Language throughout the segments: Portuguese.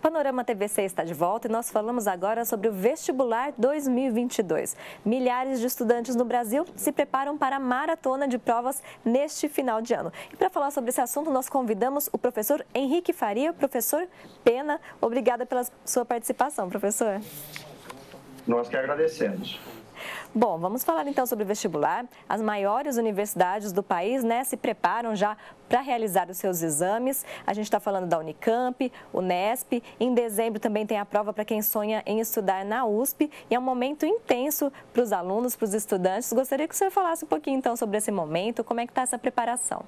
Panorama TVC está de volta e nós falamos agora sobre o Vestibular 2022. Milhares de estudantes no Brasil se preparam para a maratona de provas neste final de ano. E para falar sobre esse assunto, nós convidamos o professor Henrique Faria, professor Pena. Obrigada pela sua participação, professor. Nós que agradecemos. Bom, vamos falar então sobre o vestibular. As maiores universidades do país, se preparam já para realizar os seus exames. A gente está falando da Unicamp, Unesp. Em dezembro também tem a prova para quem sonha em estudar na USP. E é um momento intenso para os alunos, para os estudantes. Gostaria que o senhor falasse um pouquinho então sobre esse momento, como é que está essa preparação.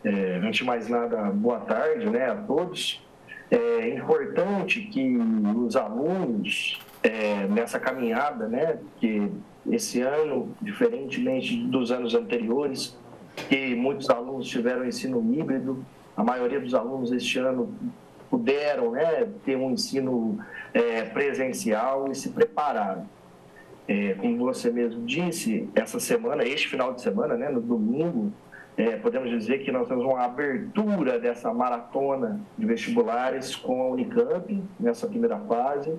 Antes de mais nada, boa tarde, a todos. É importante que os alunos, nessa caminhada, que esse ano, diferentemente dos anos anteriores, que muitos alunos tiveram ensino híbrido, a maioria dos alunos este ano puderam ter um ensino presencial e se prepararam. Como você mesmo disse, essa semana, este final de semana, no domingo, podemos dizer que nós temos uma abertura dessa maratona de vestibulares com a Unicamp, nessa primeira fase.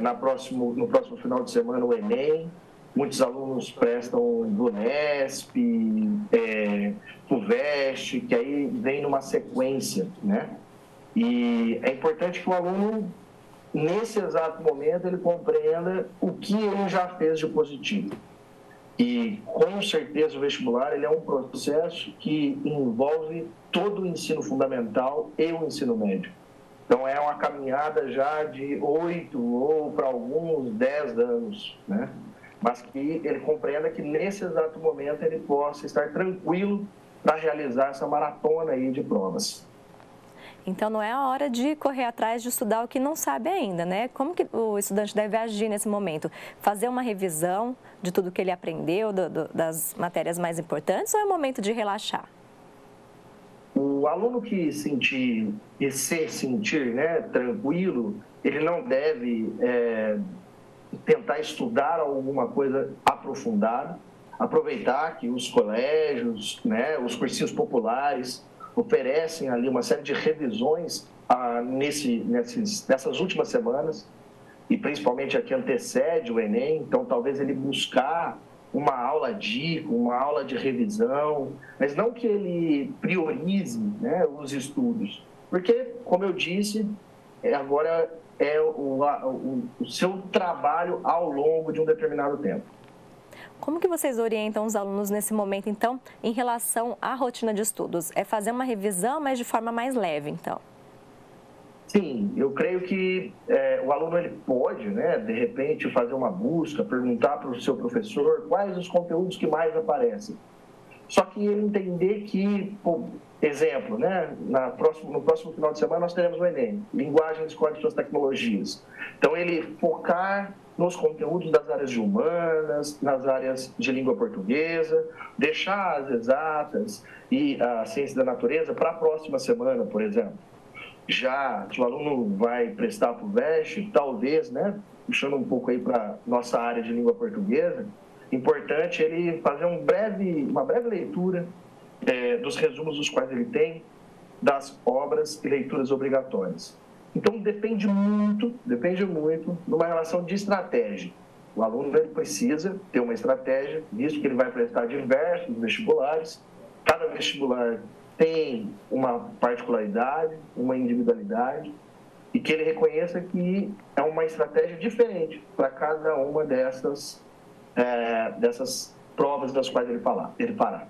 No próximo final de semana, o Enem. Muitos alunos prestam do Unesp, FUVEST, que aí vem numa sequência, E é importante que o aluno, nesse exato momento, ele compreenda o que ele já fez de positivo. E, com certeza, o vestibular ele é um processo que envolve todo o ensino fundamental e o ensino médio. Então, é uma caminhada já de 8 ou, para alguns, 10 anos, Mas que ele compreenda que, nesse exato momento, ele possa estar tranquilo para realizar essa maratona aí de provas. Então, não é a hora de correr atrás de estudar o que não sabe ainda, Como que o estudante deve agir nesse momento? Fazer uma revisão de tudo que ele aprendeu, das matérias mais importantes, ou é o momento de relaxar? O aluno que se sentir tranquilo, ele não deve tentar estudar alguma coisa aprofundada, aproveitar que os colégios, os cursinhos populares oferecem ali uma série de revisões nessas últimas semanas, e principalmente a que antecede o Enem. Então, talvez ele buscar uma aula dica, uma aula de revisão, mas não que ele priorize os estudos, porque, como eu disse, agora é o seu trabalho ao longo de um determinado tempo. Como que vocês orientam os alunos nesse momento, então, em relação à rotina de estudos? É fazer uma revisão, mas de forma mais leve, então? Sim, eu creio que o aluno ele pode, de repente, fazer uma busca, perguntar para o seu professor quais os conteúdos que mais aparecem. Só que ele entender que, exemplo, no próximo final de semana nós teremos o Enem, Linguagem de Escola de Suas Tecnologias. Então, ele focar nos conteúdos das áreas de humanas, nas áreas de língua portuguesa, deixar as exatas e a ciência da natureza para a próxima semana, por exemplo. Já que o aluno vai prestar para o FUVEST, talvez, puxando um pouco aí para a nossa área de língua portuguesa, importante ele fazer uma breve leitura dos resumos dos quais ele tem, das obras e leituras obrigatórias. Então, depende muito de uma relação de estratégia. O aluno ele precisa ter uma estratégia, visto que ele vai prestar diversos vestibulares. Cada vestibular tem uma particularidade, uma individualidade, e que ele reconheça que é uma estratégia diferente para cada uma dessas provas das quais ele fará.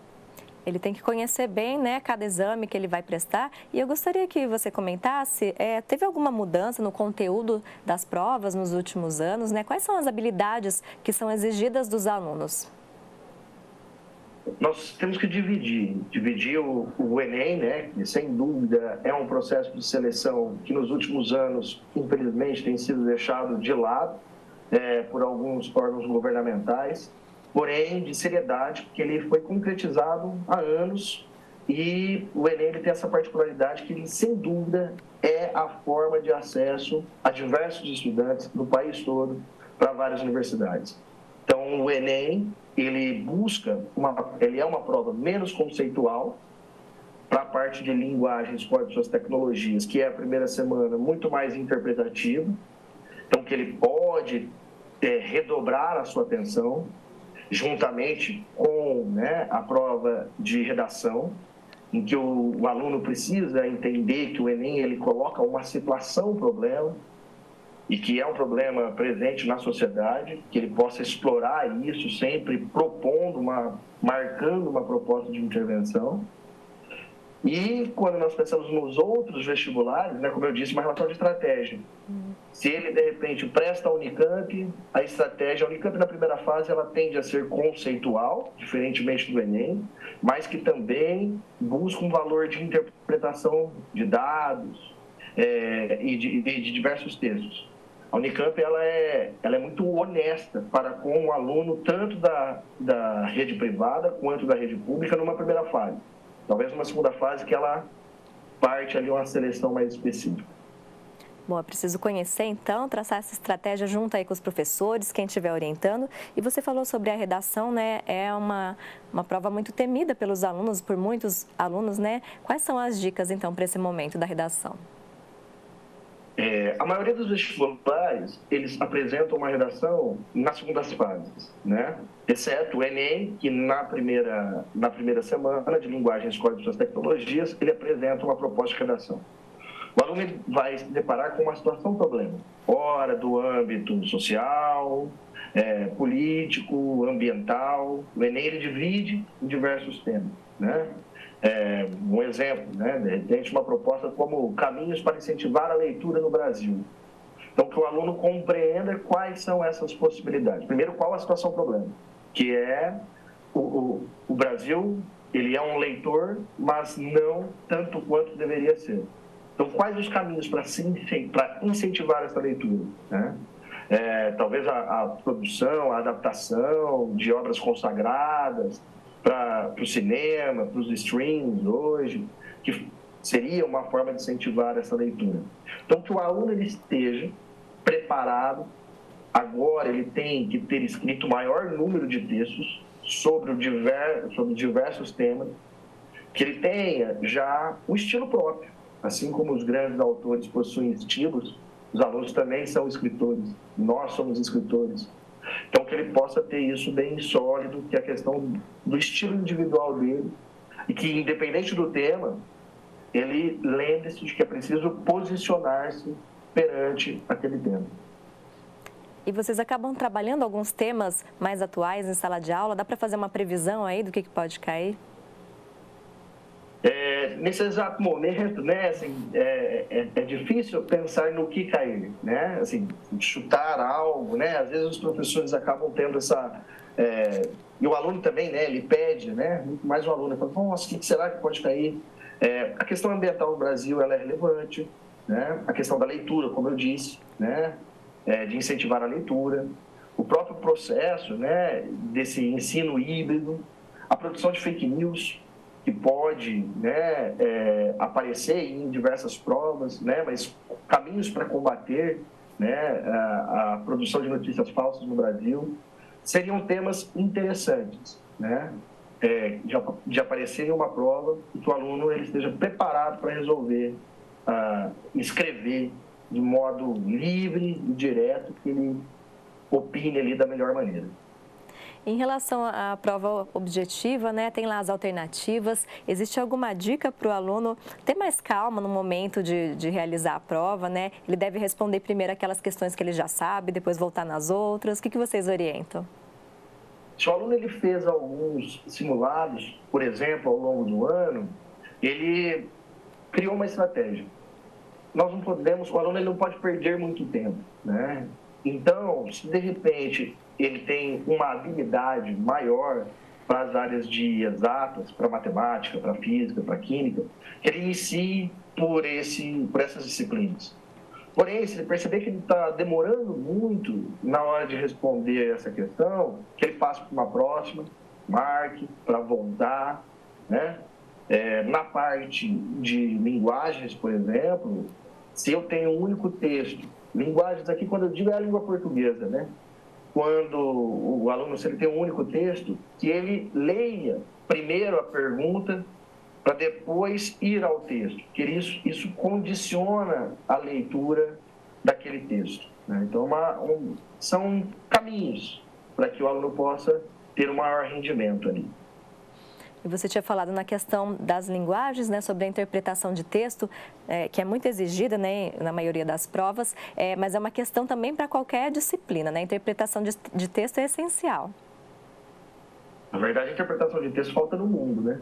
Ele tem que conhecer bem, cada exame que ele vai prestar. E eu gostaria que você comentasse, teve alguma mudança no conteúdo das provas nos últimos anos, Quais são as habilidades que são exigidas dos alunos? Nós temos que dividir o Enem, que sem dúvida é um processo de seleção que nos últimos anos, infelizmente, tem sido deixado de lado por alguns órgãos governamentais, porém de seriedade, porque ele foi concretizado há anos, e o Enem ele tem essa particularidade que ele, sem dúvida, é a forma de acesso a diversos estudantes do país todo para várias universidades. Então, o Enem, ele é uma prova menos conceitual, para a parte de linguagens, códigos, tecnologias, que é a primeira semana muito mais interpretativa, então que ele pode redobrar a sua atenção, juntamente com, né, a prova de redação, em que o aluno precisa entender que o Enem ele coloca uma situação, um problema, e que é um problema presente na sociedade, que ele possa explorar isso sempre propondo, marcando uma proposta de intervenção. E quando nós pensamos nos outros vestibulares, né, como eu disse, uma relação de estratégia. Se ele, de repente, presta a Unicamp, a estratégia, a Unicamp na primeira fase, ela tende a ser conceitual, diferentemente do Enem, mas que também busca um valor de interpretação de dados e de diversos textos. A Unicamp ela é muito honesta para com o aluno, tanto da rede privada quanto da rede pública, numa primeira fase. Talvez numa segunda fase que ela parte ali uma seleção mais específica. Bom, é preciso conhecer, então, traçar essa estratégia junto aí com os professores, quem estiver orientando. E você falou sobre a redação, né? É uma prova muito temida pelos alunos, por muitos alunos, né? Quais são as dicas, então, para esse momento da redação? A maioria dos vestibulares, eles apresentam uma redação nas segundas fases, né? Exceto o Enem, que na primeira semana de linguagens, códigos e tecnologias, ele apresenta uma proposta de redação. O aluno vai se deparar com uma situação problema, ora do âmbito social, político, ambiental. O Enem ele divide em diversos temas, né? Um exemplo, né? De repente, uma proposta como caminhos para incentivar a leitura no Brasil. Então, que o aluno compreenda quais são essas possibilidades. Primeiro, qual a situação problema? Que é o Brasil, ele é um leitor, mas não tanto quanto deveria ser. Então, quais os caminhos para incentivar essa leitura, né? Talvez a produção, a adaptação de obras consagradas para o cinema, para os streams hoje, que seria uma forma de incentivar essa leitura. Então, que o aluno ele esteja preparado. Agora ele tem que ter escrito o maior número de textos sobre diversos temas, que ele tenha já um estilo próprio. Assim como os grandes autores possuem estilos, os alunos também são escritores, nós somos escritores. Então, que ele possa ter isso bem sólido, que é a questão do estilo individual dele, e que, independente do tema, ele lembre-se de que é preciso posicionar-se perante aquele tema. E vocês acabam trabalhando alguns temas mais atuais em sala de aula? Dá para fazer uma previsão aí do que pode cair? Nesse exato momento, né, assim, é difícil pensar no que cair, né, assim, chutar algo, né, às vezes os professores acabam tendo essa, e o aluno também, né, ele pede, né, muito mais o aluno, fala, nossa, o que será que pode cair? A questão ambiental no Brasil, ela é relevante, né, a questão da leitura, como eu disse, né, de incentivar a leitura, o próprio processo, né, desse ensino híbrido, a produção de fake news, que pode, né, aparecer em diversas provas, né, mas caminhos para combater, né, a produção de notícias falsas no Brasil, seriam temas interessantes, né, de aparecer em uma prova e que o aluno ele esteja preparado para resolver, escrever de modo livre e direto, que ele opine ali da melhor maneira. Em relação à prova objetiva, né, tem lá as alternativas. Existe alguma dica para o aluno ter mais calma no momento de realizar a prova, né? Ele deve responder primeiro aquelas questões que ele já sabe, depois voltar nas outras. O que vocês orientam? Se o aluno ele fez alguns simulados, por exemplo, ao longo do ano, ele criou uma estratégia. Nós não podemos, o aluno ele não pode perder muito tempo, né? Então, se de repente ele tem uma habilidade maior para as áreas de exatas, para matemática, para física, para química, que ele inicie por essas disciplinas. Porém, se ele perceber que ele está demorando muito na hora de responder essa questão, que ele passe para uma próxima, marque para voltar, né? Na parte de linguagens, por exemplo, se eu tenho um único texto, linguagens aqui, quando eu digo, é a língua portuguesa, né? Quando o aluno, se ele tem um único texto, que ele leia primeiro a pergunta, para depois ir ao texto, porque isso condiciona a leitura daquele texto, né? Então, são caminhos para que o aluno possa ter um maior rendimento ali. E você tinha falado na questão das linguagens, né, sobre a interpretação de texto, que é muito exigida, né, na maioria das provas, mas é uma questão também para qualquer disciplina, né? A interpretação de texto é essencial. Na verdade, a interpretação de texto falta no mundo, né?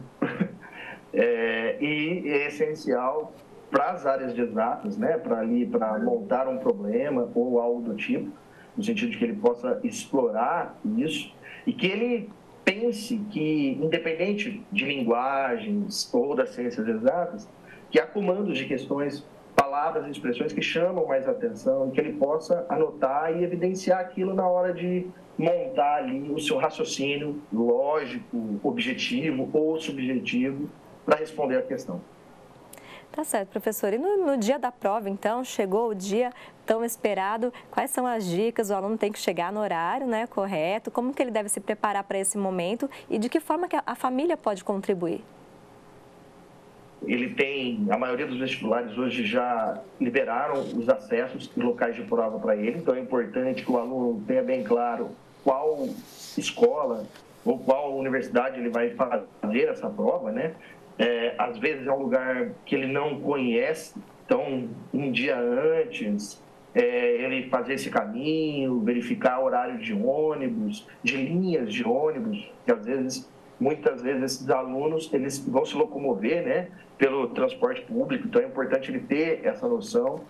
E é essencial para as áreas de exatas, né, para montar um problema ou algo do tipo, no sentido de que ele possa explorar isso e que ele pense que, independente de linguagens ou das ciências exatas, que há comandos de questões, palavras e expressões que chamam mais atenção, que ele possa anotar e evidenciar aquilo na hora de montar ali o seu raciocínio lógico, objetivo ou subjetivo para responder a questão. Tá certo, professor. E no dia da prova, então, chegou o dia tão esperado, quais são as dicas? O aluno tem que chegar no horário, né, correto? Como que ele deve se preparar para esse momento e de que forma que a família pode contribuir? A maioria dos vestibulares hoje já liberaram os acessos e locais de prova para ele, então é importante que o aluno tenha bem claro qual escola ou qual universidade ele vai fazer essa prova, né? Às vezes é um lugar que ele não conhece, então um dia antes ele fazer esse caminho, verificar horário de ônibus, de linhas de ônibus, que muitas vezes esses alunos eles vão se locomover, né, pelo transporte público, então é importante ele ter essa noção.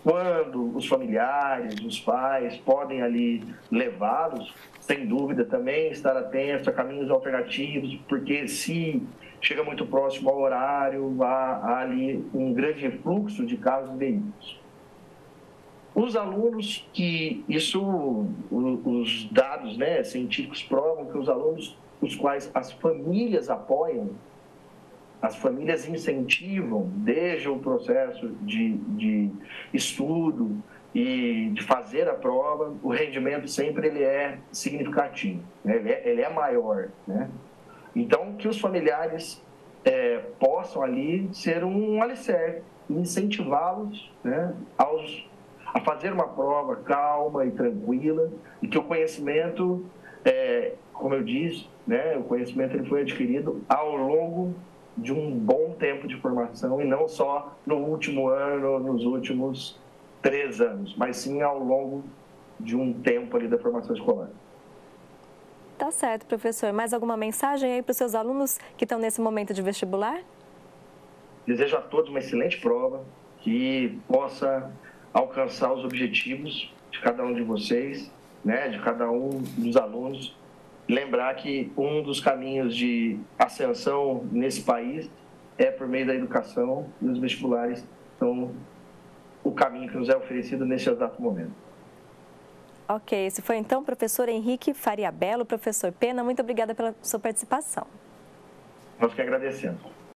Quando os familiares, os pais podem ali levá-los, sem dúvida também estar atento a caminhos alternativos, porque se chega muito próximo ao horário, há ali um grande fluxo de carros e veículos. Os alunos os dados, né, científicos provam que os alunos os quais as famílias apoiam, as famílias incentivam desde o processo de estudo e de fazer a prova, o rendimento sempre ele é significativo, né? Ele é maior, né? Então, que os familiares possam ali ser um alicerce, incentivá-los, né, a fazer uma prova calma e tranquila, e que o conhecimento, como eu disse, né, o conhecimento ele foi adquirido ao longo de um bom tempo de formação e não só no último ano, nos últimos 3 anos, mas sim ao longo de um tempo ali da formação escolar. Tá certo, professor. Mais alguma mensagem aí para os seus alunos que estão nesse momento de vestibular? Desejo a todos uma excelente prova, que possa alcançar os objetivos de cada um de vocês, né, de cada um dos alunos. Lembrar que um dos caminhos de ascensão nesse país é por meio da educação e os vestibulares são o caminho que nos é oferecido nesse exato momento. Ok, esse foi então o professor Henrique Faria Bello. Professor Pena, muito obrigada pela sua participação. Nós que agradecemos.